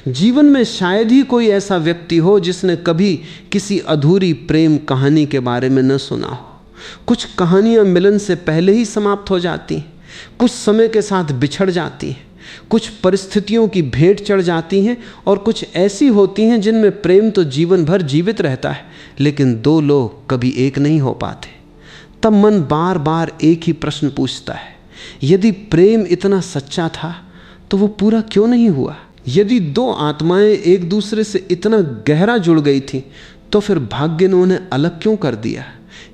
जीवन में शायद ही कोई ऐसा व्यक्ति हो जिसने कभी किसी अधूरी प्रेम कहानी के बारे में न सुना हो। कुछ कहानियां मिलन से पहले ही समाप्त हो जाती हैं, कुछ समय के साथ बिछड़ जाती हैं, कुछ परिस्थितियों की भेंट चढ़ जाती हैं, और कुछ ऐसी होती हैं जिनमें प्रेम तो जीवन भर जीवित रहता है, लेकिन दो लोग कभी एक नहीं हो पाते। तब मन बार बार एक ही प्रश्न पूछता है, यदि प्रेम इतना सच्चा था तो वो पूरा क्यों नहीं हुआ? यदि दो आत्माएं एक दूसरे से इतना गहरा जुड़ गई थी तो फिर भाग्य ने उन्हें अलग क्यों कर दिया?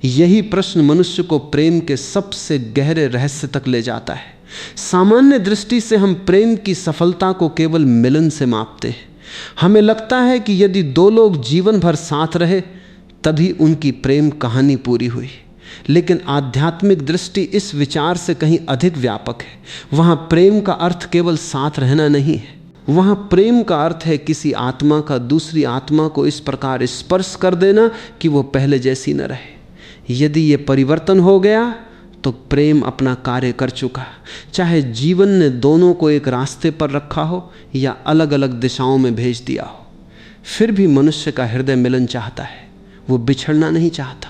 यही प्रश्न मनुष्य को प्रेम के सबसे गहरे रहस्य तक ले जाता है। सामान्य दृष्टि से हम प्रेम की सफलता को केवल मिलन से मापते हैं। हमें लगता है कि यदि दो लोग जीवन भर साथ रहे तभी उनकी प्रेम कहानी पूरी हुई, लेकिन आध्यात्मिक दृष्टि इस विचार से कहीं अधिक व्यापक है। वहाँ प्रेम का अर्थ केवल साथ रहना नहीं है, वहाँ प्रेम का अर्थ है किसी आत्मा का दूसरी आत्मा को इस प्रकार स्पर्श कर देना कि वो पहले जैसी न रहे। यदि ये परिवर्तन हो गया तो प्रेम अपना कार्य कर चुका। चाहे जीवन ने दोनों को एक रास्ते पर रखा हो या अलग अलग दिशाओं में भेज दिया हो, फिर भी मनुष्य का हृदय मिलन चाहता है, वो बिछड़ना नहीं चाहता।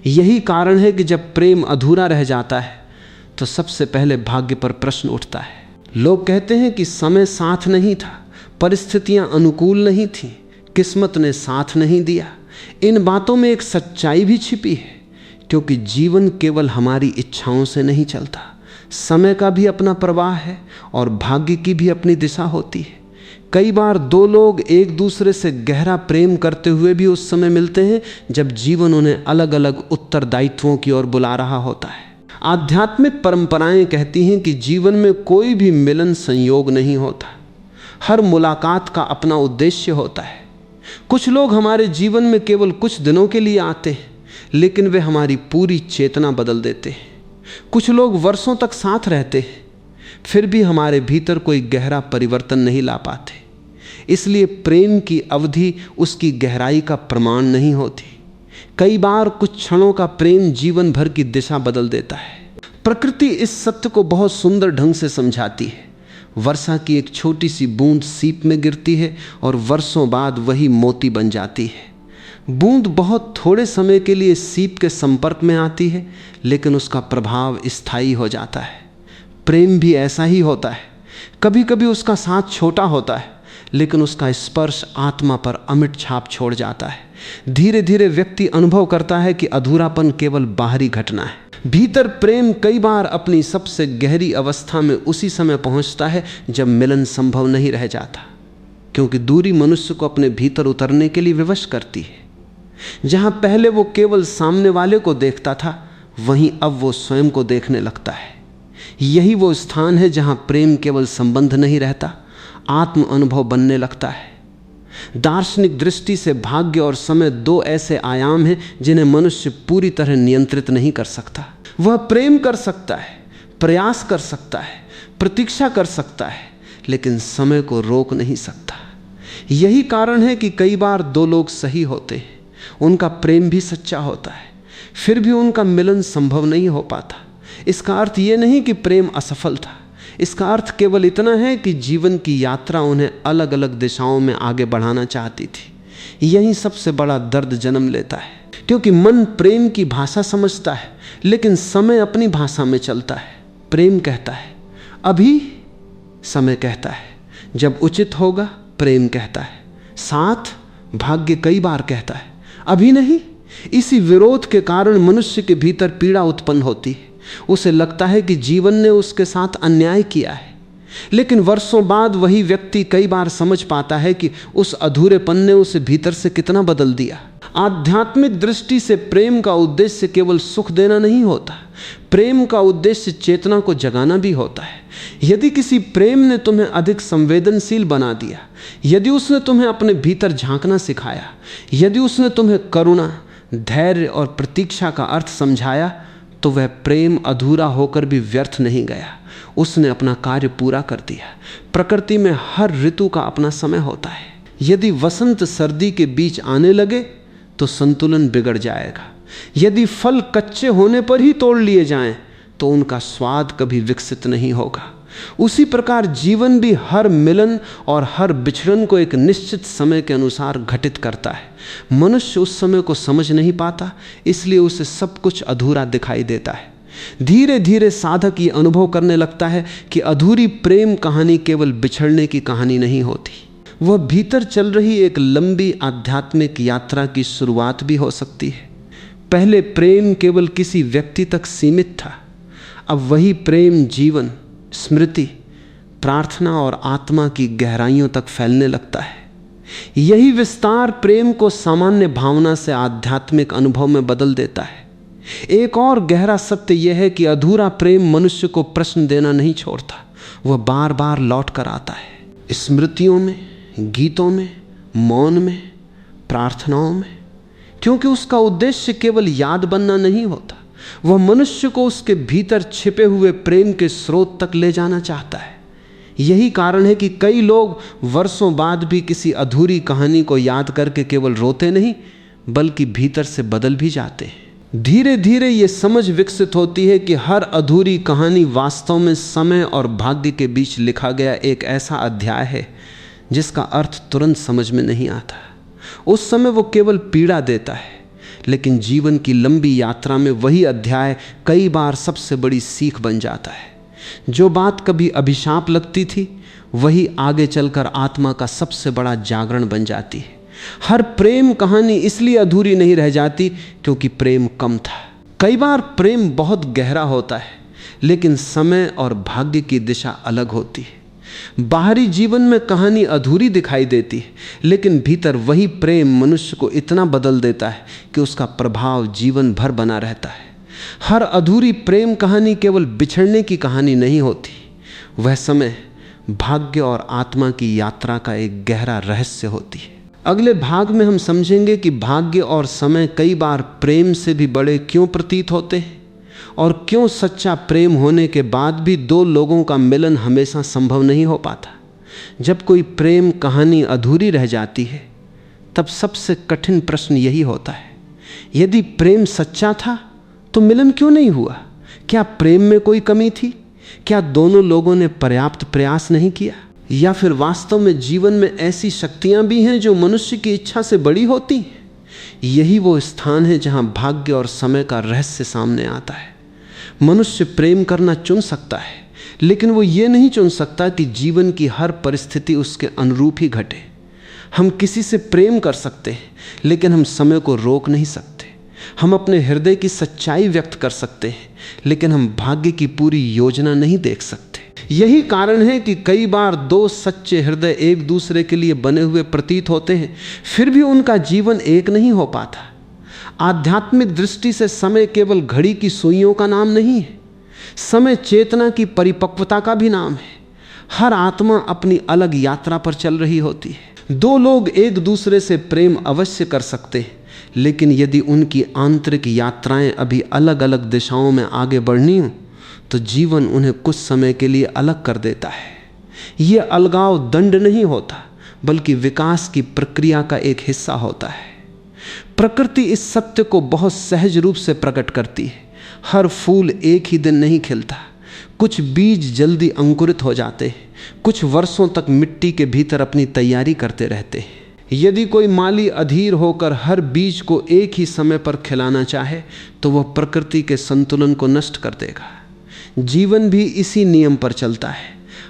यही कारण है कि जब प्रेम अधूरा रह जाता है तो सबसे पहले भाग्य पर प्रश्न उठता है। लोग कहते हैं कि समय साथ नहीं था, परिस्थितियां अनुकूल नहीं थीं, किस्मत ने साथ नहीं दिया। इन बातों में एक सच्चाई भी छिपी है, क्योंकि जीवन केवल हमारी इच्छाओं से नहीं चलता। समय का भी अपना प्रवाह है और भाग्य की भी अपनी दिशा होती है। कई बार दो लोग एक दूसरे से गहरा प्रेम करते हुए भी उस समय मिलते हैं जब जीवन उन्हें अलग अलग उत्तरदायित्वों की ओर बुला रहा होता है। आध्यात्मिक परंपराएं कहती हैं कि जीवन में कोई भी मिलन संयोग नहीं होता, हर मुलाकात का अपना उद्देश्य होता है। कुछ लोग हमारे जीवन में केवल कुछ दिनों के लिए आते हैं, लेकिन वे हमारी पूरी चेतना बदल देते हैं। कुछ लोग वर्षों तक साथ रहते हैं, फिर भी हमारे भीतर कोई गहरा परिवर्तन नहीं ला पाते। इसलिए प्रेम की अवधि उसकी गहराई का प्रमाण नहीं होती। कई बार कुछ क्षणों का प्रेम जीवन भर की दिशा बदल देता है। प्रकृति इस सत्य को बहुत सुंदर ढंग से समझाती है। वर्षा की एक छोटी सी बूंद सीप में गिरती है और वर्षों बाद वही मोती बन जाती है। बूंद बहुत थोड़े समय के लिए सीप के संपर्क में आती है, लेकिन उसका प्रभाव स्थायी हो जाता है। प्रेम भी ऐसा ही होता है। कभी कभी उसका साथ छोटा होता है, लेकिन उसका स्पर्श आत्मा पर अमिट छाप छोड़ जाता है। धीरे धीरे व्यक्ति अनुभव करता है कि अधूरापन केवल बाहरी घटना है। भीतर प्रेम कई बार अपनी सबसे गहरी अवस्था में उसी समय पहुंचता है जब मिलन संभव नहीं रह जाता, क्योंकि दूरी मनुष्य को अपने भीतर उतरने के लिए विवश करती है। जहां पहले वो केवल सामने वाले को देखता था, वहीं अब वो स्वयं को देखने लगता है। यही वो स्थान है जहां प्रेम केवल संबंध नहीं रहता, आत्म अनुभव बनने लगता है। दार्शनिक दृष्टि से भाग्य और समय दो ऐसे आयाम हैं जिन्हें मनुष्य पूरी तरह नियंत्रित नहीं कर सकता। वह प्रेम कर सकता है, प्रयास कर सकता है, प्रतीक्षा कर सकता है, लेकिन समय को रोक नहीं सकता। यही कारण है कि कई बार दो लोग सही होते हैं, उनका प्रेम भी सच्चा होता है, फिर भी उनका मिलन संभव नहीं हो पाता। इसका अर्थ ये नहीं कि प्रेम असफल था, इसका अर्थ केवल इतना है कि जीवन की यात्रा उन्हें अलग अलग दिशाओं में आगे बढ़ाना चाहती थी। यही सबसे बड़ा दर्द जन्म लेता है, क्योंकि मन प्रेम की भाषा समझता है, लेकिन समय अपनी भाषा में चलता है। प्रेम कहता है अभी, समय कहता है जब उचित होगा, प्रेम कहता है साथ, भाग्य कई बार कहता है अभी नहीं। इसी विरोध के कारण मनुष्य के भीतर पीड़ा उत्पन्न होती है। उसे लगता है कि जीवन ने उसके साथ अन्याय किया है, लेकिन वर्षों बाद वही व्यक्ति कई बार समझ पाता है कि उस अधूरेपन ने उसे भीतर से कितना बदल दिया। आध्यात्मिक दृष्टि से प्रेम का उद्देश्य केवल सुख देना नहीं होता, प्रेम का उद्देश्य चेतना को जगाना भी होता है। यदि किसी प्रेम ने तुम्हें अधिक संवेदनशील बना दिया, यदि उसने तुम्हें अपने भीतर झांकना सिखाया, यदि उसने तुम्हें करुणा, धैर्य और प्रतीक्षा का अर्थ समझाया, तो वह प्रेम अधूरा होकर भी व्यर्थ नहीं गया, उसने अपना कार्य पूरा कर दिया। प्रकृति में हर ऋतु का अपना समय होता है। यदि वसंत सर्दी के बीच आने लगे तो संतुलन बिगड़ जाएगा। यदि फल कच्चे होने पर ही तोड़ लिए जाएं तो उनका स्वाद कभी विकसित नहीं होगा। उसी प्रकार जीवन भी हर मिलन और हर बिछड़न को एक निश्चित समय के अनुसार घटित करता है। मनुष्य उस समय को समझ नहीं पाता, इसलिए उसे सब कुछ अधूरा दिखाई देता है। धीरे धीरे साधक ये अनुभव करने लगता है कि अधूरी प्रेम कहानी केवल बिछड़ने की कहानी नहीं होती, वह भीतर चल रही एक लंबी आध्यात्मिक यात्रा की शुरुआत भी हो सकती है। पहले प्रेम केवल किसी व्यक्ति तक सीमित था, अब वही प्रेम जीवन, स्मृति, प्रार्थना और आत्मा की गहराइयों तक फैलने लगता है। यही विस्तार प्रेम को सामान्य भावना से आध्यात्मिक अनुभव में बदल देता है। एक और गहरा सत्य यह है कि अधूरा प्रेम मनुष्य को प्रश्न देना नहीं छोड़ता, वह बार बार लौट कर आता है। स्मृतियों में, गीतों में, मौन में, प्रार्थनाओं में, क्योंकि उसका उद्देश्य केवल याद बनना नहीं होता, वह मनुष्य को उसके भीतर छिपे हुए प्रेम के स्रोत तक ले जाना चाहता है। यही कारण है कि कई लोग वर्षों बाद भी किसी अधूरी कहानी को याद करके केवल रोते नहीं, बल्कि भीतर से बदल भी जाते हैं। धीरे धीरे ये समझ विकसित होती है कि हर अधूरी कहानी वास्तव में समय और भाग्य के बीच लिखा गया एक ऐसा अध्याय है जिसका अर्थ तुरंत समझ में नहीं आता। उस समय वो केवल पीड़ा देता है, लेकिन जीवन की लंबी यात्रा में वही अध्याय कई बार सबसे बड़ी सीख बन जाता है। जो बात कभी अभिशाप लगती थी, वही आगे चलकर आत्मा का सबसे बड़ा जागरण बन जाती है। हर प्रेम कहानी इसलिए अधूरी नहीं रह जाती क्योंकि प्रेम कम था। कई बार प्रेम बहुत गहरा होता है, लेकिन समय और भाग्य की दिशा अलग होती है। बाहरी जीवन में कहानी अधूरी दिखाई देती है, लेकिन भीतर वही प्रेम मनुष्य को इतना बदल देता है कि उसका प्रभाव जीवन भर बना रहता है। हर अधूरी प्रेम कहानी केवल बिछड़ने की कहानी नहीं होती, वह समय, भाग्य और आत्मा की यात्रा का एक गहरा रहस्य होती है। अगले भाग में हम समझेंगे कि भाग्य और समय कई बार प्रेम से भी बड़े क्यों प्रतीत होते हैं, और क्यों सच्चा प्रेम होने के बाद भी दो लोगों का मिलन हमेशा संभव नहीं हो पाता। जब कोई प्रेम कहानी अधूरी रह जाती है, तब सबसे कठिन प्रश्न यही होता है, यदि प्रेम सच्चा था तो मिलन क्यों नहीं हुआ? क्या प्रेम में कोई कमी थी? क्या दोनों लोगों ने पर्याप्त प्रयास नहीं किया? या फिर वास्तव में जीवन में ऐसी शक्तियां भी हैं जो मनुष्य की इच्छा से बड़ी होती हैं? यही वो स्थान है जहां भाग्य और समय का रहस्य सामने आता है। मनुष्य प्रेम करना चुन सकता है, लेकिन वो ये नहीं चुन सकता कि जीवन की हर परिस्थिति उसके अनुरूप ही घटे। हम किसी से प्रेम कर सकते हैं, लेकिन हम समय को रोक नहीं सकते। हम अपने हृदय की सच्चाई व्यक्त कर सकते हैं, लेकिन हम भाग्य की पूरी योजना नहीं देख सकते। यही कारण है कि कई बार दो सच्चे हृदय एक दूसरे के लिए बने हुए प्रतीत होते हैं, फिर भी उनका जीवन एक नहीं हो पाता। आध्यात्मिक दृष्टि से समय केवल घड़ी की सुइयों का नाम नहीं है, समय चेतना की परिपक्वता का भी नाम है। हर आत्मा अपनी अलग यात्रा पर चल रही होती है। दो लोग एक दूसरे से प्रेम अवश्य कर सकते हैं, लेकिन यदि उनकी आंतरिक यात्राएं अभी अलग अलग दिशाओं में आगे बढ़नी हो, तो जीवन उन्हें कुछ समय के लिए अलग कर देता है। ये अलगाव दंड नहीं होता, बल्कि विकास की प्रक्रिया का एक हिस्सा होता है। प्रकृति इस सत्य को बहुत सहज रूप से प्रकट करती है। हर फूल एक ही दिन नहीं खिलता। कुछ बीज जल्दी अंकुरित हो जाते हैं, कुछ वर्षों तक मिट्टी के भीतर अपनी तैयारी करते रहते हैं। यदि कोई माली अधीर होकर हर बीज को एक ही समय पर खिलाना चाहे, तो वह प्रकृति के संतुलन को नष्ट कर देगा। जीवन भी इसी नियम पर चलता है।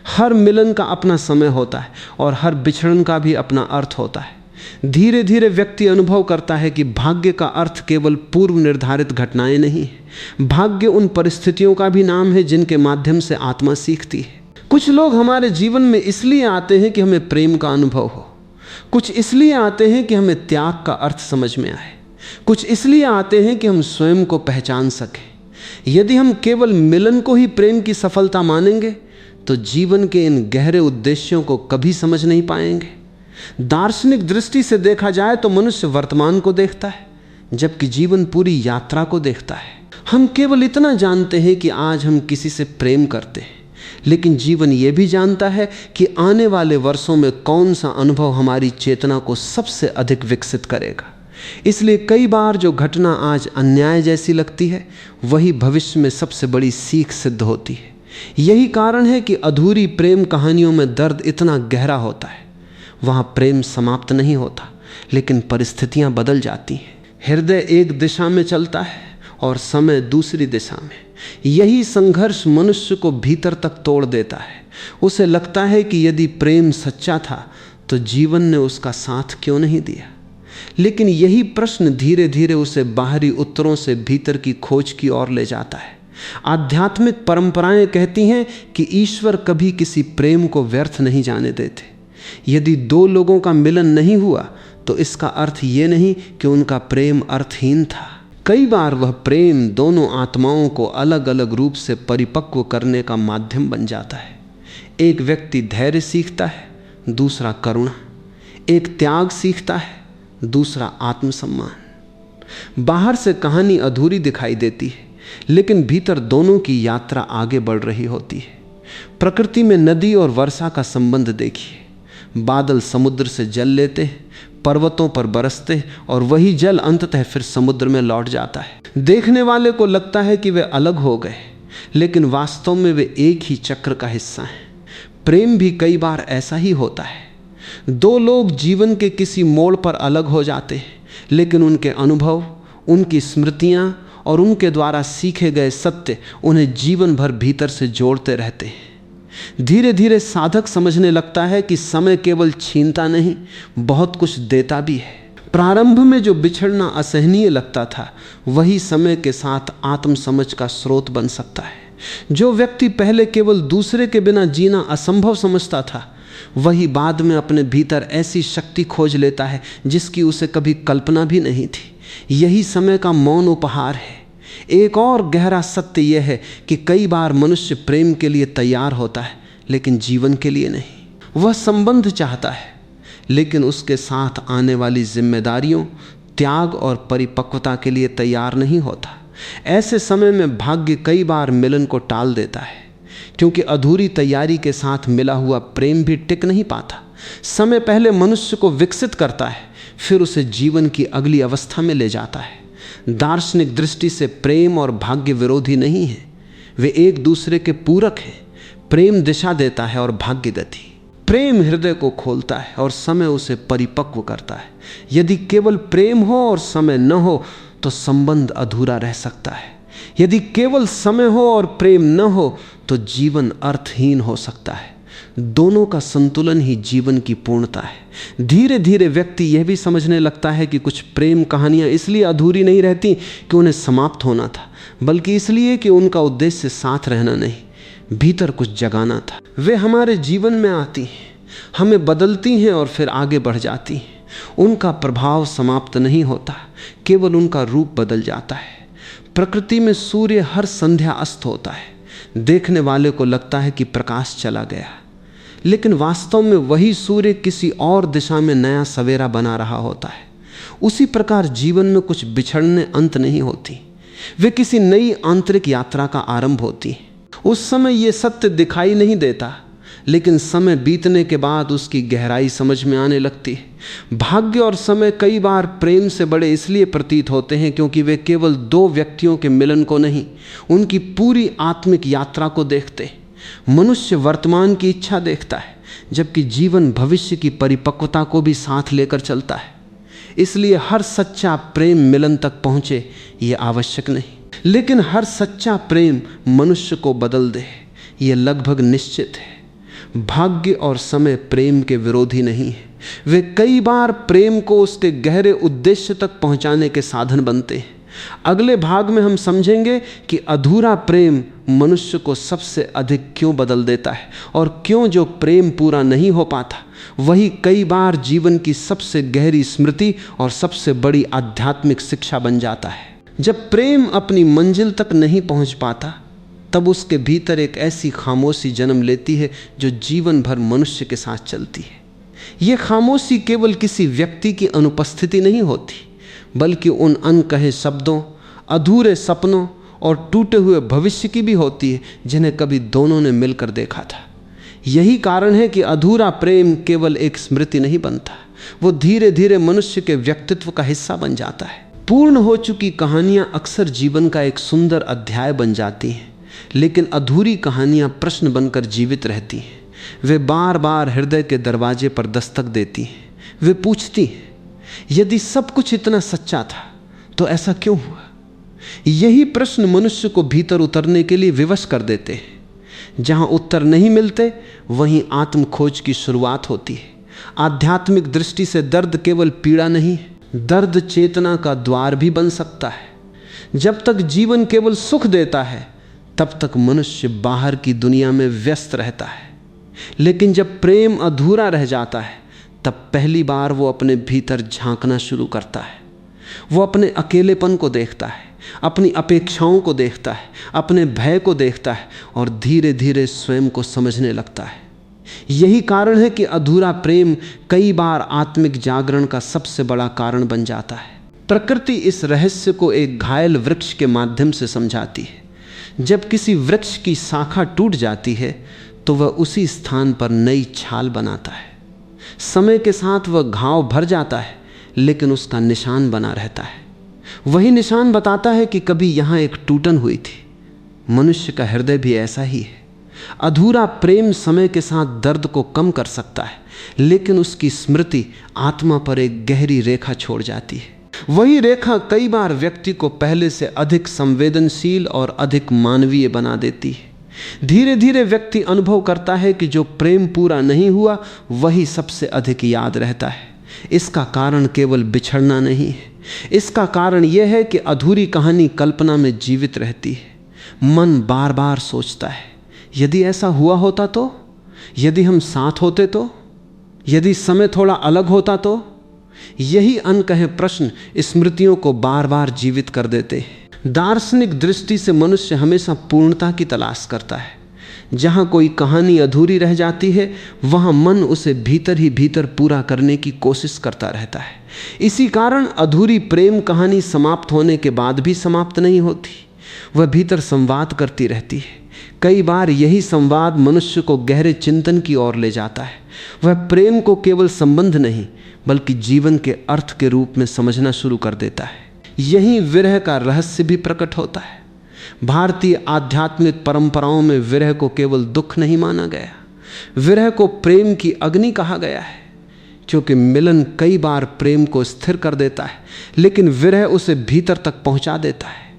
हर मिलन का अपना समय होता है और हर बिछड़न का भी अपना अर्थ होता है। धीरे धीरे व्यक्ति अनुभव करता है कि भाग्य का अर्थ केवल पूर्व निर्धारित घटनाएं नहीं है। भाग्य उन परिस्थितियों का भी नाम है जिनके माध्यम से आत्मा सीखती है। कुछ लोग हमारे जीवन में इसलिए आते हैं कि हमें प्रेम का अनुभव हो, कुछ इसलिए आते हैं कि हमें त्याग का अर्थ समझ में आए, कुछ इसलिए आते हैं कि हम स्वयं को पहचान सकें। यदि हम केवल मिलन को ही प्रेम की सफलता मानेंगे, तो जीवन के इन गहरे उद्देश्यों को कभी समझ नहीं पाएंगे। दार्शनिक दृष्टि से देखा जाए तो मनुष्य वर्तमान को देखता है, जबकि जीवन पूरी यात्रा को देखता है। हम केवल इतना जानते हैं कि आज हम किसी से प्रेम करते हैं, लेकिन जीवन ये भी जानता है कि आने वाले वर्षों में कौन सा अनुभव हमारी चेतना को सबसे अधिक विकसित करेगा। इसलिए कई बार जो घटना आज अन्याय जैसी लगती है, वही भविष्य में सबसे बड़ी सीख सिद्ध होती है। यही कारण है कि अधूरी प्रेम कहानियों में दर्द इतना गहरा होता है। वहाँ प्रेम समाप्त नहीं होता, लेकिन परिस्थितियाँ बदल जाती हैं। हृदय एक दिशा में चलता है और समय दूसरी दिशा में। यही संघर्ष मनुष्य को भीतर तक तोड़ देता है। उसे लगता है कि यदि प्रेम सच्चा था तो जीवन ने उसका साथ क्यों नहीं दिया। लेकिन यही प्रश्न धीरे धीरे उसे बाहरी उत्तरों से भीतर की खोज की ओर ले जाता है। आध्यात्मिक परंपराएं कहती हैं कि ईश्वर कभी किसी प्रेम को व्यर्थ नहीं जाने देते। यदि दो लोगों का मिलन नहीं हुआ तो इसका अर्थ ये नहीं कि उनका प्रेम अर्थहीन था। कई बार वह प्रेम दोनों आत्माओं को अलग अलग रूप से परिपक्व करने का माध्यम बन जाता है। एक व्यक्ति धैर्य सीखता है, दूसरा करुणा। एक त्याग सीखता है, दूसरा आत्मसम्मान। बाहर से कहानी अधूरी दिखाई देती है, लेकिन भीतर दोनों की यात्रा आगे बढ़ रही होती है। प्रकृति में नदी और वर्षा का संबंध देखिए। बादल समुद्र से जल लेते हैं, पर्वतों पर बरसते और वही जल अंततः फिर समुद्र में लौट जाता है। देखने वाले को लगता है कि वे अलग हो गए, लेकिन वास्तव में वे एक ही चक्र का हिस्सा हैं। प्रेम भी कई बार ऐसा ही होता है। दो लोग जीवन के किसी मोड़ पर अलग हो जाते हैं, लेकिन उनके अनुभव, उनकी स्मृतियाँ और उनके द्वारा सीखे गए सत्य उन्हें जीवन भर भीतर से जोड़ते रहते हैं। धीरे धीरे साधक समझने लगता है कि समय केवल छीनता नहीं, बहुत कुछ देता भी है। प्रारंभ में जो बिछड़ना असहनीय लगता था, वही समय के साथ आत्मसमझ का स्रोत बन सकता है। जो व्यक्ति पहले केवल दूसरे के बिना जीना असंभव समझता था, वही बाद में अपने भीतर ऐसी शक्ति खोज लेता है जिसकी उसे कभी कल्पना भी नहीं थी। यही समय का मौन उपहार है। एक और गहरा सत्य यह है कि कई बार मनुष्य प्रेम के लिए तैयार होता है, लेकिन जीवन के लिए नहीं। वह संबंध चाहता है, लेकिन उसके साथ आने वाली जिम्मेदारियों, त्याग और परिपक्वता के लिए तैयार नहीं होता। ऐसे समय में भाग्य कई बार मिलन को टाल देता है, क्योंकि अधूरी तैयारी के साथ मिला हुआ प्रेम भी टिक नहीं पाता। समय पहले मनुष्य को विकसित करता है, फिर उसे जीवन की अगली अवस्था में ले जाता है। दार्शनिक दृष्टि से प्रेम और भाग्य विरोधी नहीं है, वे एक दूसरे के पूरक हैं। प्रेम दिशा देता है और भाग्य गति। प्रेम हृदय को खोलता है और समय उसे परिपक्व करता है। यदि केवल प्रेम हो और समय न हो तो संबंध अधूरा रह सकता है। यदि केवल समय हो और प्रेम न हो तो जीवन अर्थहीन हो सकता है। दोनों का संतुलन ही जीवन की पूर्णता है। धीरे धीरे व्यक्ति यह भी समझने लगता है कि कुछ प्रेम कहानियां इसलिए अधूरी नहीं रहती कि उन्हें समाप्त होना था, बल्कि इसलिए कि उनका उद्देश्य साथ रहना नहीं, भीतर कुछ जगाना था। वे हमारे जीवन में आती हैं, हमें बदलती हैं और फिर आगे बढ़ जाती हैं। उनका प्रभाव समाप्त नहीं होता, केवल उनका रूप बदल जाता है। प्रकृति में सूर्य हर संध्या अस्त होता है। देखने वाले को लगता है कि प्रकाश चला गया, लेकिन वास्तव में वही सूर्य किसी और दिशा में नया सवेरा बना रहा होता है। उसी प्रकार जीवन में कुछ बिछड़ने अंत नहीं होती, वे किसी नई आंतरिक यात्रा का आरंभ होती है। उस समय ये सत्य दिखाई नहीं देता, लेकिन समय बीतने के बाद उसकी गहराई समझ में आने लगती है। भाग्य और समय कई बार प्रेम से बड़े इसलिए प्रतीत होते हैं क्योंकि वे केवल दो व्यक्तियों के मिलन को नहीं, उनकी पूरी आत्मिक यात्रा को देखते हैं। मनुष्य वर्तमान की इच्छा देखता है, जबकि जीवन भविष्य की परिपक्वता को भी साथ लेकर चलता है। इसलिए हर सच्चा प्रेम मिलन तक पहुँचे ये आवश्यक नहीं, लेकिन हर सच्चा प्रेम मनुष्य को बदल दे ये लगभग निश्चित है। भाग्य और समय प्रेम के विरोधी नहीं है, वे कई बार प्रेम को उसके गहरे उद्देश्य तक पहुंचाने के साधन बनते हैं। अगले भाग में हम समझेंगे कि अधूरा प्रेम मनुष्य को सबसे अधिक क्यों बदल देता है और क्यों जो प्रेम पूरा नहीं हो पाता वही कई बार जीवन की सबसे गहरी स्मृति और सबसे बड़ी आध्यात्मिक शिक्षा बन जाता है। जब प्रेम अपनी मंजिल तक नहीं पहुंच पाता, तब उसके भीतर एक ऐसी खामोशी जन्म लेती है जो जीवन भर मनुष्य के साथ चलती है। यह खामोशी केवल किसी व्यक्ति की अनुपस्थिति नहीं होती, बल्कि उन अनकहे शब्दों, अधूरे सपनों और टूटे हुए भविष्य की भी होती है जिन्हें कभी दोनों ने मिलकर देखा था। यही कारण है कि अधूरा प्रेम केवल एक स्मृति नहीं बनता, वो धीरे धीरे मनुष्य के व्यक्तित्व का हिस्सा बन जाता है। पूर्ण हो चुकी कहानियां अक्सर जीवन का एक सुंदर अध्याय बन जाती हैं, लेकिन अधूरी कहानियां प्रश्न बनकर जीवित रहती हैं। वे बार बार हृदय के दरवाजे पर दस्तक देती हैं। वे पूछती हैं, यदि सब कुछ इतना सच्चा था तो ऐसा क्यों हुआ? यही प्रश्न मनुष्य को भीतर उतरने के लिए विवश कर देते हैं। जहां उत्तर नहीं मिलते वहीं आत्म खोज की शुरुआत होती है। आध्यात्मिक दृष्टि से दर्द केवल पीड़ा नहीं, दर्द चेतना का द्वार भी बन सकता है। जब तक जीवन केवल सुख देता है तब तक मनुष्य बाहर की दुनिया में व्यस्त रहता है, लेकिन जब प्रेम अधूरा रह जाता है तब पहली बार वो अपने भीतर झांकना शुरू करता है। वो अपने अकेलेपन को देखता है, अपनी अपेक्षाओं को देखता है, अपने भय को देखता है और धीरे धीरे स्वयं को समझने लगता है। यही कारण है कि अधूरा प्रेम कई बार आत्मिक जागरण का सबसे बड़ा कारण बन जाता है। प्रकृति इस रहस्य को एक घायल वृक्ष के माध्यम से समझाती है। जब किसी वृक्ष की शाखा टूट जाती है तो वह उसी स्थान पर नई छाल बनाता है। समय के साथ वह घाव भर जाता है, लेकिन उसका निशान बना रहता है। वही निशान बताता है कि कभी यहाँ एक टूटन हुई थी। मनुष्य का हृदय भी ऐसा ही है। अधूरा प्रेम समय के साथ दर्द को कम कर सकता है, लेकिन उसकी स्मृति आत्मा पर एक गहरी रेखा छोड़ जाती है। वही रेखा कई बार व्यक्ति को पहले से अधिक संवेदनशील और अधिक मानवीय बना देती है। धीरे धीरे व्यक्ति अनुभव करता है कि जो प्रेम पूरा नहीं हुआ वही सबसे अधिक याद रहता है। इसका कारण केवल बिछड़ना नहीं है, इसका कारण यह है कि अधूरी कहानी कल्पना में जीवित रहती है। मन बार बार सोचता है, यदि ऐसा हुआ होता तो, यदि हम साथ होते तो, यदि समय थोड़ा अलग होता तो। यही अनकहे प्रश्न स्मृतियों को बार बार जीवित कर देते हैं। दार्शनिक दृष्टि से मनुष्य हमेशा पूर्णता की तलाश करता है। जहाँ कोई कहानी अधूरी रह जाती है वहाँ मन उसे भीतर ही भीतर पूरा करने की कोशिश करता रहता है। इसी कारण अधूरी प्रेम कहानी समाप्त होने के बाद भी समाप्त नहीं होती, वह भीतर संवाद करती रहती है। कई बार यही संवाद मनुष्य को गहरे चिंतन की ओर ले जाता है। वह प्रेम को केवल संबंध नहीं बल्कि जीवन के अर्थ के रूप में समझना शुरू कर देता है। यही विरह का रहस्य भी प्रकट होता है। भारतीय आध्यात्मिक परंपराओं में विरह को केवल दुख नहीं माना गया, विरह को प्रेम की अग्नि कहा गया है। क्योंकि मिलन कई बार प्रेम को स्थिर कर देता है, लेकिन विरह उसे भीतर तक पहुंचा देता है।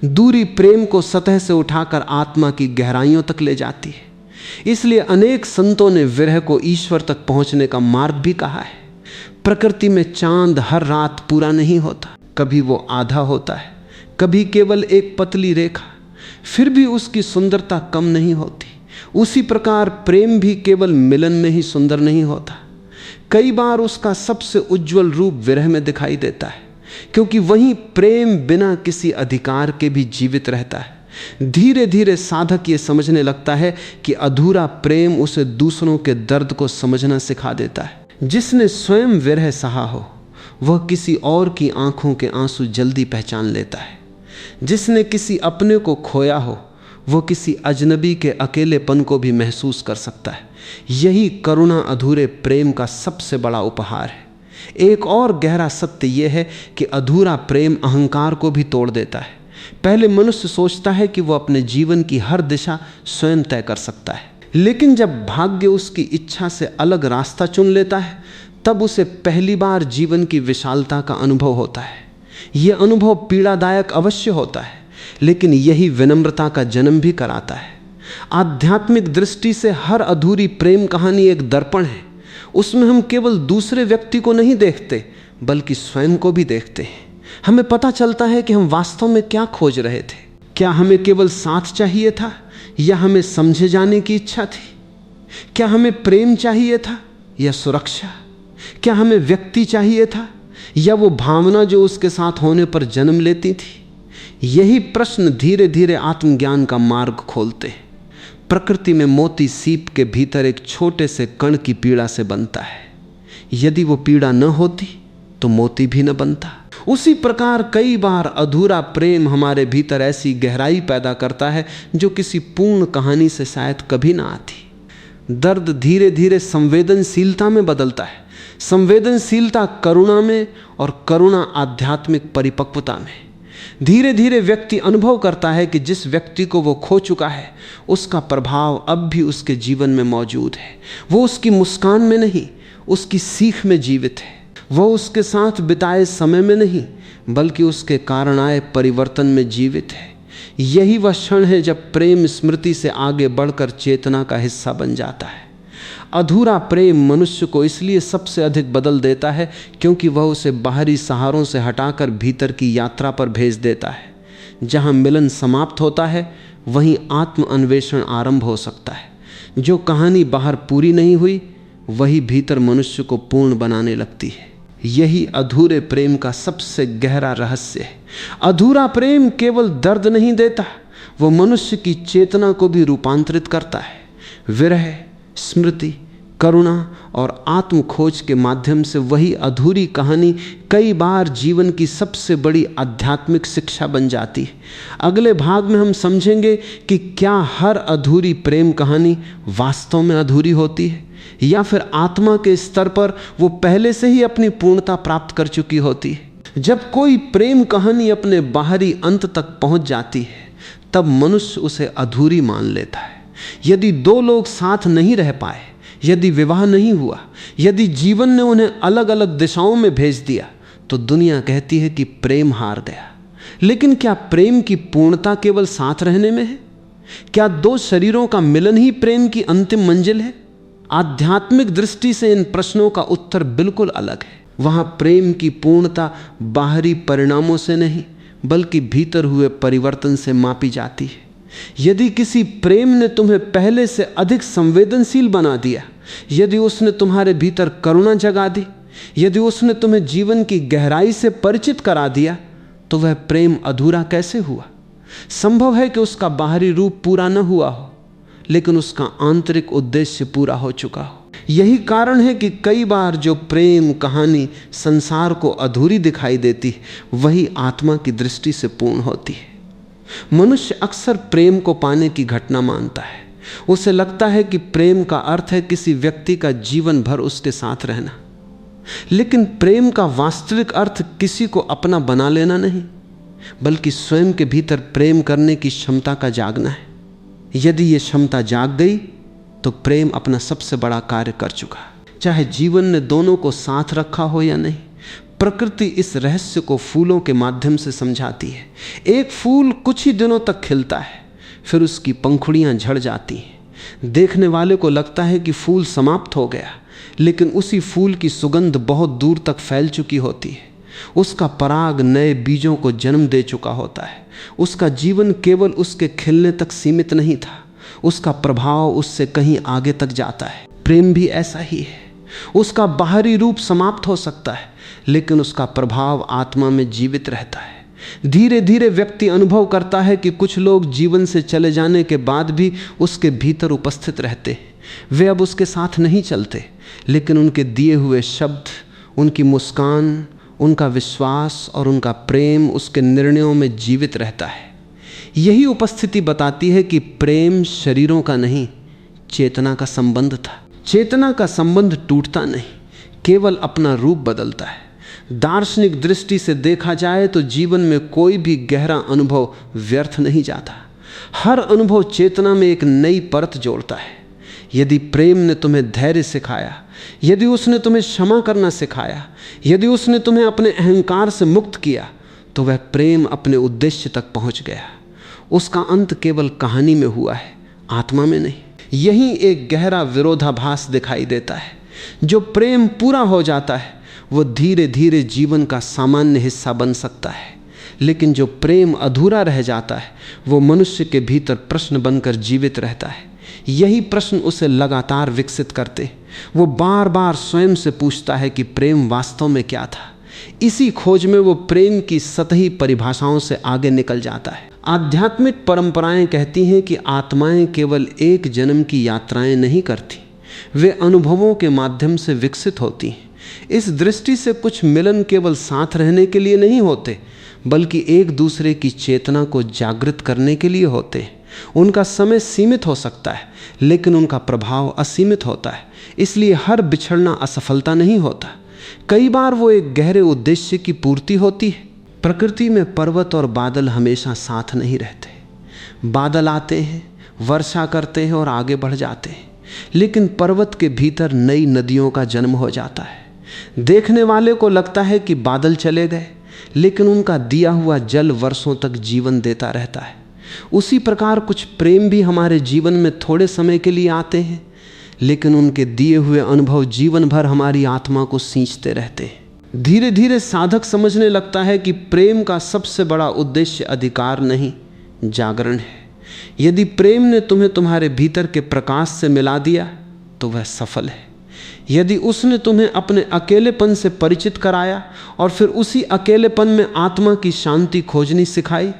दूरी प्रेम को सतह से उठाकर आत्मा की गहराइयों तक ले जाती है। इसलिए अनेक संतों ने विरह को ईश्वर तक पहुंचने का मार्ग भी कहा है। प्रकृति में चांद हर रात पूरा नहीं होता, कभी वो आधा होता है, कभी केवल एक पतली रेखा, फिर भी उसकी सुंदरता कम नहीं होती। उसी प्रकार प्रेम भी केवल मिलन में ही सुंदर नहीं होता, कई बार उसका सबसे उज्जवल रूप विरह में दिखाई देता है, क्योंकि वहीं प्रेम बिना किसी अधिकार के भी जीवित रहता है। धीरे धीरे साधक ये समझने लगता है कि अधूरा प्रेम उसे दूसरों के दर्द को समझना सिखा देता है। जिसने स्वयं विरह सहा हो वह किसी और की आंखों के आंसू जल्दी पहचान लेता है। जिसने किसी अपने को खोया हो वह किसी अजनबी के अकेलेपन को भी महसूस कर सकता है। यही करुणा अधूरे प्रेम का सबसे बड़ा उपहार है। एक और गहरा सत्य यह है कि अधूरा प्रेम अहंकार को भी तोड़ देता है। पहले मनुष्य सोचता है कि वह अपने जीवन की हर दिशा स्वयं तय कर सकता है, लेकिन जब भाग्य उसकी इच्छा से अलग रास्ता चुन लेता है तब उसे पहली बार जीवन की विशालता का अनुभव होता है। यह अनुभव पीड़ादायक अवश्य होता है, लेकिन यही विनम्रता का जन्म भी कराता है। आध्यात्मिक दृष्टि से हर अधूरी प्रेम कहानी एक दर्पण है। उसमें हम केवल दूसरे व्यक्ति को नहीं देखते बल्कि स्वयं को भी देखते हैं। हमें पता चलता है कि हम वास्तव में क्या खोज रहे थे। क्या हमें केवल साथ चाहिए था या हमें समझे जाने की इच्छा थी? क्या हमें प्रेम चाहिए था या सुरक्षा? क्या हमें व्यक्ति चाहिए था या वो भावना जो उसके साथ होने पर जन्म लेती थी? यही प्रश्न धीरे धीरे आत्मज्ञान का मार्ग खोलते हैं। प्रकृति में मोती सीप के भीतर एक छोटे से कण की पीड़ा से बनता है। यदि वो पीड़ा न होती तो मोती भी न बनता। उसी प्रकार कई बार अधूरा प्रेम हमारे भीतर ऐसी गहराई पैदा करता है जो किसी पूर्ण कहानी से शायद कभी ना आती। दर्द धीरे धीरे संवेदनशीलता में बदलता है, संवेदनशीलता करुणा में और करुणा आध्यात्मिक परिपक्वता में। धीरे धीरे व्यक्ति अनुभव करता है कि जिस व्यक्ति को वो खो चुका है उसका प्रभाव अब भी उसके जीवन में मौजूद है। वो उसकी मुस्कान में नहीं, उसकी सीख में जीवित है। वो उसके साथ बिताए समय में नहीं, बल्कि उसके कारण आए परिवर्तन में जीवित है। यही वह क्षण है जब प्रेम स्मृति से आगे बढ़कर चेतना का हिस्सा बन जाता है। अधूरा प्रेम मनुष्य को इसलिए सबसे अधिक बदल देता है क्योंकि वह उसे बाहरी सहारों से हटाकर भीतर की यात्रा पर भेज देता है। जहाँ मिलन समाप्त होता है वहीं आत्म अन्वेषण आरंभ हो सकता है। जो कहानी बाहर पूरी नहीं हुई वही भीतर मनुष्य को पूर्ण बनाने लगती है। यही अधूरे प्रेम का सबसे गहरा रहस्य है। अधूरा प्रेम केवल दर्द नहीं देता, वो मनुष्य की चेतना को भी रूपांतरित करता है। विरह, स्मृति, करुणा और आत्म खोज के माध्यम से वही अधूरी कहानी कई बार जीवन की सबसे बड़ी आध्यात्मिक शिक्षा बन जाती है। अगले भाग में हम समझेंगे कि क्या हर अधूरी प्रेम कहानी वास्तव में अधूरी होती है या फिर आत्मा के स्तर पर वो पहले से ही अपनी पूर्णता प्राप्त कर चुकी होती है। जब कोई प्रेम कहानी अपने बाहरी अंत तक पहुंच जाती है तब मनुष्य उसे अधूरी मान लेता है। यदि दो लोग साथ नहीं रह पाए, यदि विवाह नहीं हुआ, यदि जीवन ने उन्हें अलग अलग दिशाओं में भेज दिया तो दुनिया कहती है कि प्रेम हार गया। लेकिन क्या प्रेम की पूर्णता केवल साथ रहने में है? क्या दो शरीरों का मिलन ही प्रेम की अंतिम मंजिल है? आध्यात्मिक दृष्टि से इन प्रश्नों का उत्तर बिल्कुल अलग है। वहां प्रेम की पूर्णता बाहरी परिणामों से नहीं बल्कि भीतर हुए परिवर्तन से मापी जाती है। यदि किसी प्रेम ने तुम्हें पहले से अधिक संवेदनशील बना दिया, यदि उसने तुम्हारे भीतर करुणा जगा दी, यदि उसने तुम्हें जीवन की गहराई से परिचित करा दिया, तो वह प्रेम अधूरा कैसे हुआ? संभव है कि उसका बाहरी रूप पूरा न हुआ हो, लेकिन उसका आंतरिक उद्देश्य पूरा हो चुका हो। यही कारण है कि कई बार जो प्रेम कहानी संसार को अधूरी दिखाई देती है, वही आत्मा की दृष्टि से पूर्ण होती है। मनुष्य अक्सर प्रेम को पाने की घटना मानता है। उसे लगता है कि प्रेम का अर्थ है किसी व्यक्ति का जीवन भर उसके साथ रहना। लेकिन प्रेम का वास्तविक अर्थ किसी को अपना बना लेना नहीं, बल्कि स्वयं के भीतर प्रेम करने की क्षमता का जागना है। यदि ये क्षमता जाग गई तो प्रेम अपना सबसे बड़ा कार्य कर चुका। चाहे जीवन ने दोनों को साथ रखा हो या नहीं, प्रकृति इस रहस्य को फूलों के माध्यम से समझाती है। एक फूल कुछ ही दिनों तक खिलता है, फिर उसकी पंखुड़ियां झड़ जाती हैं। देखने वाले को लगता है कि फूल समाप्त हो गया, लेकिन उसी फूल की सुगंध बहुत दूर तक फैल चुकी होती है। उसका पराग नए बीजों को जन्म दे चुका होता है। उसका जीवन केवल उसके खिलने तक सीमित नहीं था, उसका प्रभाव उससे कहीं आगे तक जाता है। प्रेम भी ऐसा ही है। उसका बाहरी रूप समाप्त हो सकता है, लेकिन उसका प्रभाव आत्मा में जीवित रहता है। धीरे धीरे व्यक्ति अनुभव करता है कि कुछ लोग जीवन से चले जाने के बाद भी उसके भीतर उपस्थित रहते हैं। वे अब उसके साथ नहीं चलते, लेकिन उनके दिए हुए शब्द, उनकी मुस्कान, उनका विश्वास और उनका प्रेम उसके निर्णयों में जीवित रहता है। यही उपस्थिति बताती है कि प्रेम शरीरों का नहीं, चेतना का संबंध था। चेतना का संबंध टूटता नहीं, केवल अपना रूप बदलता है। दार्शनिक दृष्टि से देखा जाए तो जीवन में कोई भी गहरा अनुभव व्यर्थ नहीं जाता। हर अनुभव चेतना में एक नई परत जोड़ता है। यदि प्रेम ने तुम्हें धैर्य सिखाया, यदि उसने तुम्हें क्षमा करना सिखाया, यदि उसने तुम्हें अपने अहंकार से मुक्त किया, तो वह प्रेम अपने उद्देश्य तक पहुंच गया। उसका अंत केवल कहानी में हुआ है, आत्मा में नहीं। यही एक गहरा विरोधाभास दिखाई देता है। जो प्रेम पूरा हो जाता है वो धीरे धीरे जीवन का सामान्य हिस्सा बन सकता है, लेकिन जो प्रेम अधूरा रह जाता है वो मनुष्य के भीतर प्रश्न बनकर जीवित रहता है। यही प्रश्न उसे लगातार विकसित करते। वो बार बार स्वयं से पूछता है कि प्रेम वास्तव में क्या था। इसी खोज में वो प्रेम की सतही परिभाषाओं से आगे निकल जाता है। आध्यात्मिक परंपराएं कहती हैं कि आत्माएं केवल एक जन्म की यात्राएं नहीं करती, वे अनुभवों के माध्यम से विकसित होती हैं। इस दृष्टि से कुछ मिलन केवल साथ रहने के लिए नहीं होते, बल्कि एक दूसरे की चेतना को जागृत करने के लिए होते हैं। उनका समय सीमित हो सकता है, लेकिन उनका प्रभाव असीमित होता है। इसलिए हर बिछड़ना असफलता नहीं होता। कई बार वो एक गहरे उद्देश्य की पूर्ति होती है। प्रकृति में पर्वत और बादल हमेशा साथ नहीं रहते। बादल आते हैं, वर्षा करते हैं और आगे बढ़ जाते हैं, लेकिन पर्वत के भीतर नई नदियों का जन्म हो जाता है। देखने वाले को लगता है कि बादल चले गए, लेकिन उनका दिया हुआ जल वर्षों तक जीवन देता रहता है। उसी प्रकार कुछ प्रेम भी हमारे जीवन में थोड़े समय के लिए आते हैं, लेकिन उनके दिए हुए अनुभव जीवन भर हमारी आत्मा को सींचते रहते हैं। धीरे धीरे साधक समझने लगता है कि प्रेम का सबसे बड़ा उद्देश्य अधिकार नहीं, जागरण है। यदि प्रेम ने तुम्हें तुम्हारे भीतर के प्रकाश से मिला दिया तो वह सफल है। यदि उसने तुम्हें अपने अकेलेपन से परिचित कराया और फिर उसी अकेलेपन में आत्मा की शांति खोजनी सिखाई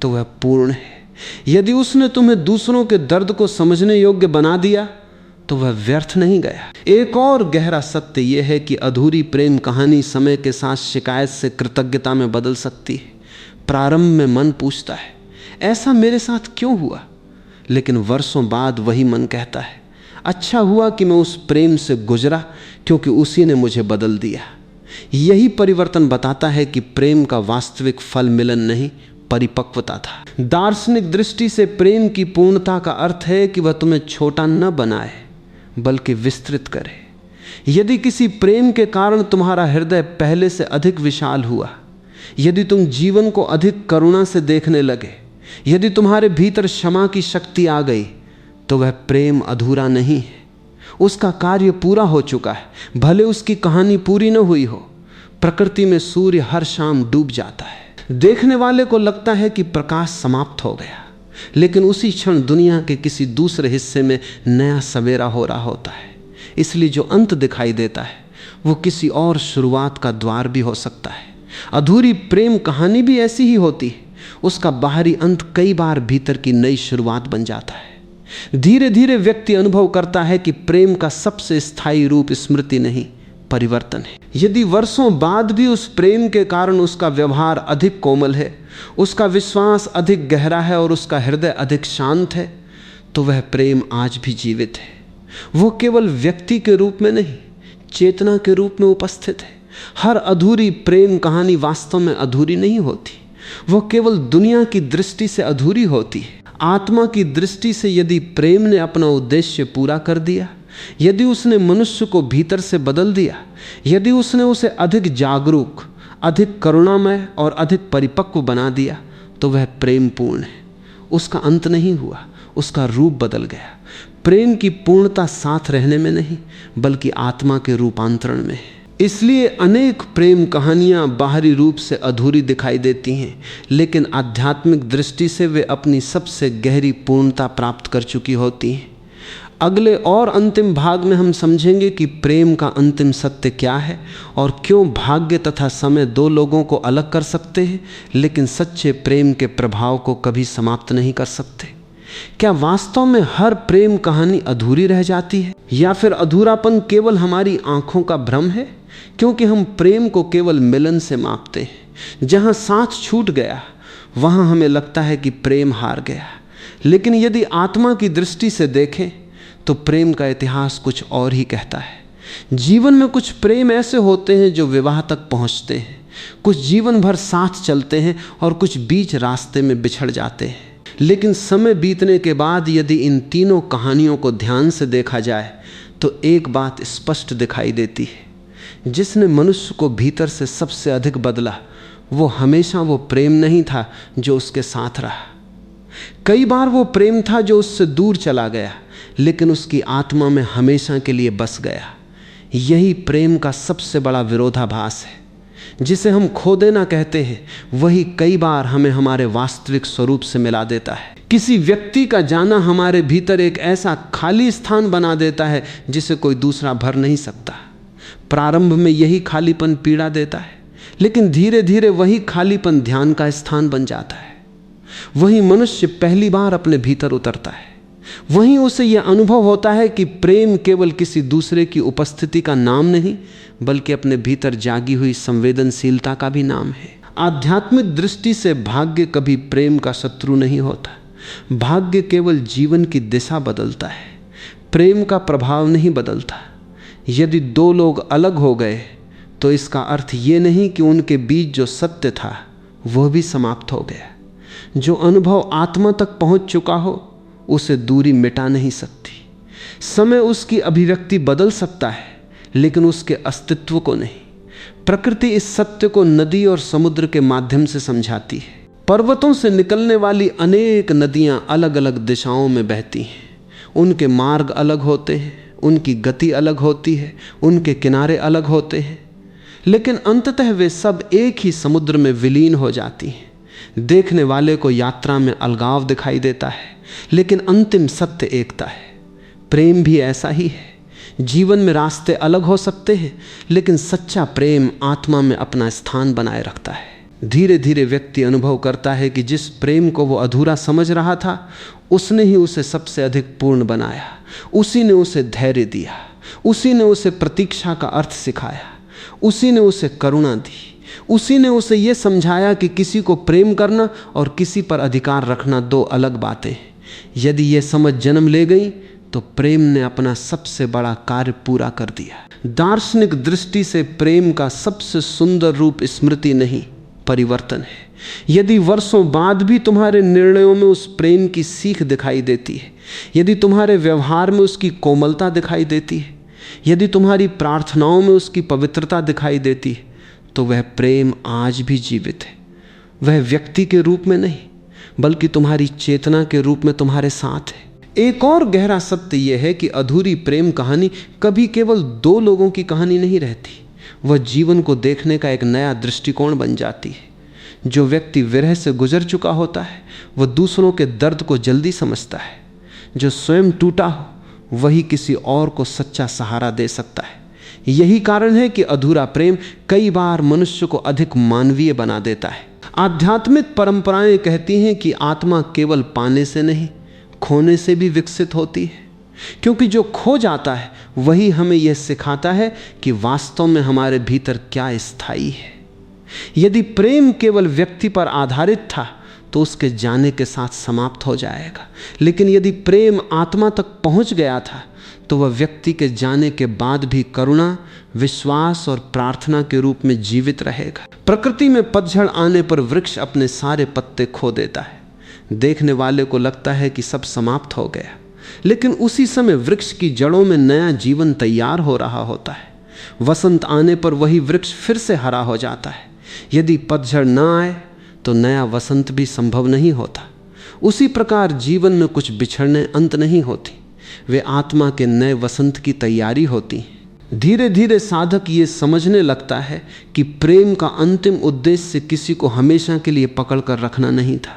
तो वह पूर्ण है। यदि उसने तुम्हें दूसरों के दर्द को समझने योग्य बना दिया तो वह व्यर्थ नहीं गया। एक और गहरा सत्य यह है कि अधूरी प्रेम कहानी समय के साथ शिकायत से कृतज्ञता में बदल सकती है। प्रारंभ में मन पूछता है, ऐसा मेरे साथ क्यों हुआ? लेकिन वर्षों बाद वही मन कहता है, अच्छा हुआ कि मैं उस प्रेम से गुजरा, क्योंकि उसी ने मुझे बदल दिया। यही परिवर्तन बताता है कि प्रेम का वास्तविक फल मिलन नहीं, परिपक्वता था। दार्शनिक दृष्टि से प्रेम की पूर्णता का अर्थ है कि वह तुम्हें छोटा न बनाए बल्कि विस्तृत करे। यदि किसी प्रेम के कारण तुम्हारा हृदय पहले से अधिक विशाल हुआ, यदि तुम जीवन को अधिक करुणा से देखने लगे, यदि तुम्हारे भीतर क्षमा की शक्ति आ गई, तो वह प्रेम अधूरा नहीं है, उसका कार्य पूरा हो चुका है, भले उसकी कहानी पूरी न हुई हो। प्रकृति में सूर्य हर शाम डूब जाता है। देखने वाले को लगता है कि प्रकाश समाप्त हो गया, लेकिन उसी क्षण दुनिया के किसी दूसरे हिस्से में नया सवेरा हो रहा होता है। इसलिए जो अंत दिखाई देता है वो किसी और शुरुआत का द्वार भी हो सकता है। अधूरी प्रेम कहानी भी ऐसी ही होती है। उसका बाहरी अंत कई बार भीतर की नई शुरुआत बन जाता है। धीरे धीरे व्यक्ति अनुभव करता है कि प्रेम का सबसे स्थायी रूप स्मृति नहीं, परिवर्तन है। यदि वर्षों बाद भी उस प्रेम के कारण उसका व्यवहार अधिक कोमल है, उसका विश्वास अधिक गहरा है और उसका हृदय अधिक शांत है, तो वह प्रेम आज भी जीवित है। वो केवल व्यक्ति के रूप में नहीं, चेतना के रूप में उपस्थित है। हर अधूरी प्रेम कहानी वास्तव में अधूरी नहीं होती, वो केवल दुनिया की दृष्टि से अधूरी होती है। आत्मा की दृष्टि से यदि प्रेम ने अपना उद्देश्य पूरा कर दिया, यदि उसने मनुष्य को भीतर से बदल दिया, यदि उसने उसे अधिक जागरूक, अधिक करुणामय और अधिक परिपक्व बना दिया, तो वह प्रेम पूर्ण है। उसका अंत नहीं हुआ, उसका रूप बदल गया। प्रेम की पूर्णता साथ रहने में नहीं, बल्कि आत्मा के रूपांतरण में है। इसलिए अनेक प्रेम कहानियां बाहरी रूप से अधूरी दिखाई देती हैं, लेकिन आध्यात्मिक दृष्टि से वे अपनी सबसे गहरी पूर्णता प्राप्त कर चुकी होती हैं। अगले और अंतिम भाग में हम समझेंगे कि प्रेम का अंतिम सत्य क्या है और क्यों भाग्य तथा समय दो लोगों को अलग कर सकते हैं, लेकिन सच्चे प्रेम के प्रभाव को कभी समाप्त नहीं कर सकते। क्या वास्तव में हर प्रेम कहानी अधूरी रह जाती है, या फिर अधूरापन केवल हमारी आंखों का भ्रम है? क्योंकि हम प्रेम को केवल मिलन से मापते हैं। जहां साथ छूट गया वहां हमें लगता है कि प्रेम हार गया, लेकिन यदि आत्मा की दृष्टि से देखें तो प्रेम का इतिहास कुछ और ही कहता है। जीवन में कुछ प्रेम ऐसे होते हैं जो विवाह तक पहुंचते हैं, कुछ जीवन भर साथ चलते हैं और कुछ बीच रास्ते में बिछड़ जाते हैं। लेकिन समय बीतने के बाद यदि इन तीनों कहानियों को ध्यान से देखा जाए तो एक बात स्पष्ट दिखाई देती है, जिसने मनुष्य को भीतर से सबसे अधिक बदला वो हमेशा वो प्रेम नहीं था जो उसके साथ रहा। कई बार वो प्रेम था जो उससे दूर चला गया, लेकिन उसकी आत्मा में हमेशा के लिए बस गया। यही प्रेम का सबसे बड़ा विरोधाभास है। जिसे हम खो देना कहते हैं, वही कई बार हमें हमारे वास्तविक स्वरूप से मिला देता है। किसी व्यक्ति का जाना हमारे भीतर एक ऐसा खाली स्थान बना देता है जिसे कोई दूसरा भर नहीं सकता। प्रारंभ में यही खालीपन पीड़ा देता है, लेकिन धीरे धीरे वही खालीपन ध्यान का स्थान बन जाता है। वही मनुष्य पहली बार अपने भीतर उतरता है। वहीं उसे यह अनुभव होता है कि प्रेम केवल किसी दूसरे की उपस्थिति का नाम नहीं, बल्कि अपने भीतर जागी हुई संवेदनशीलता का भी नाम है। आध्यात्मिक दृष्टि से भाग्य कभी प्रेम का शत्रु नहीं होता। भाग्य केवल जीवन की दिशा बदलता है, प्रेम का प्रभाव नहीं बदलता। यदि दो लोग अलग हो गए तो इसका अर्थ ये नहीं कि उनके बीच जो सत्य था वह भी समाप्त हो गया। जो अनुभव आत्मा तक पहुंच चुका हो उसे दूरी मिटा नहीं सकती। समय उसकी अभिव्यक्ति बदल सकता है लेकिन उसके अस्तित्व को नहीं। प्रकृति इस सत्य को नदी और समुद्र के माध्यम से समझाती है। पर्वतों से निकलने वाली अनेक नदियां अलग अलग दिशाओं में बहती हैं। उनके मार्ग अलग होते हैं, उनकी गति अलग होती है, उनके किनारे अलग होते हैं, लेकिन अंततः वे सब एक ही समुद्र में विलीन हो जाती हैं। देखने वाले को यात्रा में अलगाव दिखाई देता है, लेकिन अंतिम सत्य एकता है। प्रेम भी ऐसा ही है। जीवन में रास्ते अलग हो सकते हैं, लेकिन सच्चा प्रेम आत्मा में अपना स्थान बनाए रखता है। धीरे धीरे व्यक्ति अनुभव करता है कि जिस प्रेम को वो अधूरा समझ रहा था, उसने ही उसे सबसे अधिक पूर्ण बनाया। उसी ने उसे धैर्य दिया, उसी ने उसे प्रतीक्षा का अर्थ सिखाया, उसी ने उसे करुणा दी, उसी ने उसे यह समझाया कि किसी को प्रेम करना और किसी पर अधिकार रखना दो अलग बातें हैं। यदि यह समझ जन्म ले गई तो प्रेम ने अपना सबसे बड़ा कार्य पूरा कर दिया। दार्शनिक दृष्टि से प्रेम का सबसे सुंदर रूप स्मृति नहीं, परिवर्तन है। यदि वर्षों बाद भी तुम्हारे निर्णयों में उस प्रेम की सीख दिखाई देती है, यदि तुम्हारे व्यवहार में उसकी कोमलता दिखाई देती है, यदि तुम्हारी प्रार्थनाओं में उसकी पवित्रता दिखाई देती है, तो वह प्रेम आज भी जीवित है। वह व्यक्ति के रूप में नहीं, बल्कि तुम्हारी चेतना के रूप में तुम्हारे साथ है। एक और गहरा सत्य यह है कि अधूरी प्रेम कहानी कभी केवल दो लोगों की कहानी नहीं रहती। वह जीवन को देखने का एक नया दृष्टिकोण बन जाती है। जो व्यक्ति विरह से गुजर चुका होता है वह दूसरों के दर्द को जल्दी समझता है। जो स्वयं टूटा हो वही किसी और को सच्चा सहारा दे सकता है। यही कारण है कि अधूरा प्रेम कई बार मनुष्य को अधिक मानवीय बना देता है। आध्यात्मिक परंपराएं कहती हैं कि आत्मा केवल पाने से नहीं, खोने से भी विकसित होती है, क्योंकि जो खो जाता है वही हमें यह सिखाता है कि वास्तव में हमारे भीतर क्या स्थायी है। यदि प्रेम केवल व्यक्ति पर आधारित था तो उसके जाने के साथ समाप्त हो जाएगा, लेकिन यदि प्रेम आत्मा तक पहुंच गया था तो वह व्यक्ति के जाने के बाद भी करुणा, विश्वास और प्रार्थना के रूप में जीवित रहेगा। प्रकृति में पतझड़ आने पर वृक्ष अपने सारे पत्ते खो देता है। देखने वाले को लगता है कि सब समाप्त हो गया, लेकिन उसी समय वृक्ष की जड़ों में नया जीवन तैयार हो रहा होता है। वसंत आने पर वही वृक्ष फिर से हरा हो जाता है। यदि पतझड़ न आए तो नया वसंत भी संभव नहीं होता। उसी प्रकार जीवन में कुछ बिछड़ने अंत नहीं होती, वे आत्मा के नए वसंत की तैयारी होती हैं। धीरे धीरे साधक ये समझने लगता है कि प्रेम का अंतिम उद्देश्य किसी को हमेशा के लिए पकड़ कर रखना नहीं था।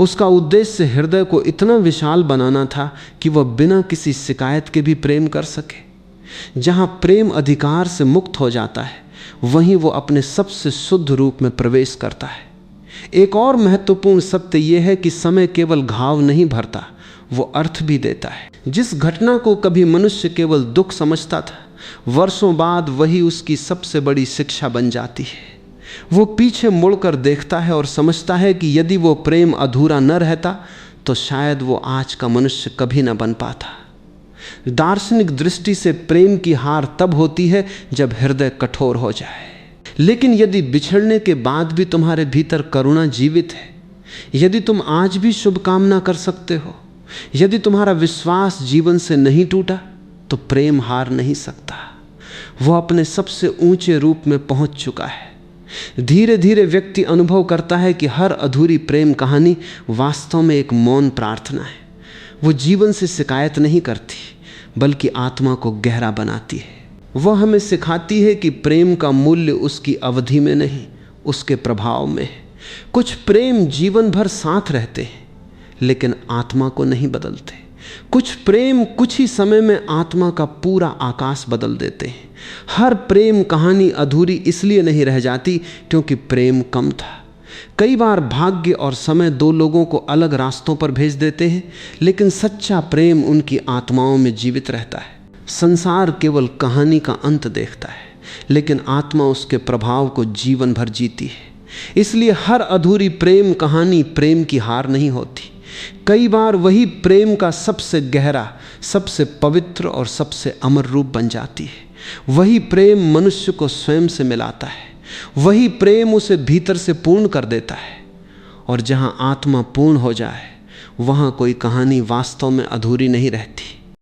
उसका उद्देश्य हृदय को इतना विशाल बनाना था कि वह बिना किसी शिकायत के भी प्रेम कर सके। जहाँ प्रेम अधिकार से मुक्त हो जाता है वहीं वो अपने सबसे शुद्ध रूप में प्रवेश करता है। एक और महत्वपूर्ण सत्य यह है कि समय केवल घाव नहीं भरता, वो अर्थ भी देता है। जिस घटना को कभी मनुष्य केवल दुख समझता था, वर्षों बाद वही उसकी सबसे बड़ी शिक्षा बन जाती है। वो पीछे मुड़कर देखता है और समझता है कि यदि वो प्रेम अधूरा न रहता तो शायद वो आज का मनुष्य कभी न बन पाता। दार्शनिक दृष्टि से प्रेम की हार तब होती है जब हृदय कठोर हो जाए, लेकिन यदि बिछड़ने के बाद भी तुम्हारे भीतर करुणा जीवित है, यदि तुम आज भी शुभकामना कर सकते हो, यदि तुम्हारा विश्वास जीवन से नहीं टूटा, तो प्रेम हार नहीं सकता। वह अपने सबसे ऊंचे रूप में पहुंच चुका है। धीरे धीरे व्यक्ति अनुभव करता है कि हर अधूरी प्रेम कहानी वास्तव में एक मौन प्रार्थना है। वो जीवन से शिकायत नहीं करती, बल्कि आत्मा को गहरा बनाती है। वह हमें सिखाती है कि प्रेम का मूल्य उसकी अवधि में नहीं, उसके प्रभाव में है। कुछ प्रेम जीवन भर साथ रहते हैं, लेकिन आत्मा को नहीं बदलते। कुछ प्रेम कुछ ही समय में आत्मा का पूरा आकाश बदल देते हैं। हर प्रेम कहानी अधूरी इसलिए नहीं रह जाती क्योंकि प्रेम कम था। कई बार भाग्य और समय दो लोगों को अलग रास्तों पर भेज देते हैं, लेकिन सच्चा प्रेम उनकी आत्माओं में जीवित रहता है। संसार केवल कहानी का अंत देखता है, लेकिन आत्मा उसके प्रभाव को जीवन भर जीती है। इसलिए हर अधूरी प्रेम कहानी प्रेम की हार नहीं होती। कई बार वही प्रेम का सबसे गहरा, सबसे पवित्र और सबसे अमर रूप बन जाती है। वही प्रेम मनुष्य को स्वयं से मिलाता है। वही प्रेम उसे भीतर से पूर्ण कर देता है। और जहां आत्मा पूर्ण हो जाए वहां कोई कहानी वास्तव में अधूरी नहीं रहती।